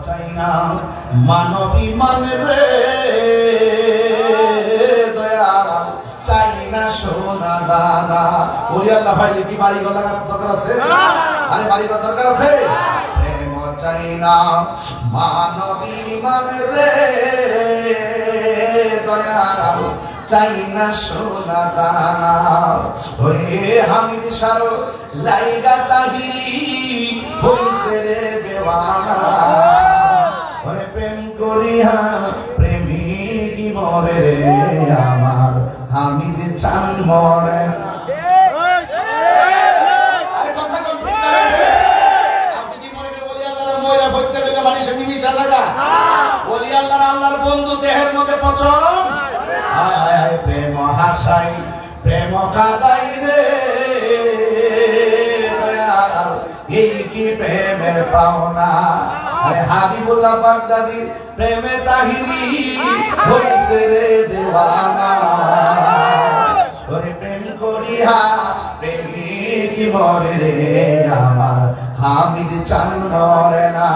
চাই না মানবী মান রে দয়াল চাই না সোনা দানা। ওরে আল্লাহ ভাই কি বাড়ি গলার দরকার আছে? আরে বাড়ি গলার দরকার আছে? প্রেম চাই না মানবী মান রে দয়াল চাই না সোনা দানা। ওরে হামিদ সারো লাইগা তাহিরি হইছে রে দেওয়ানা। ওরে প্রেম করিয়া প্রেমিক মরে রে আমার হামিদ চান মরে। আপনি কি মনে করে বলি আল্লাহর ময়রা হচ্ছে বলে মানুষের নিমিশা লাগা? বলি আল্লাহর বন্ধু দেহের মধ্যে পচন। হায় হায় প্রেম হাসাই প্রেম কাদাই রে দয়াল এই কি প্রেমের পাওনা। আরে হাবিবুল্লাহ বাগদাদি প্রেমে তাহিরি হইছে রে দেওয়ানা। ওরে প্রেম করিয়া প্রেমিক মরে রে আমার হামিদ চান মরে না।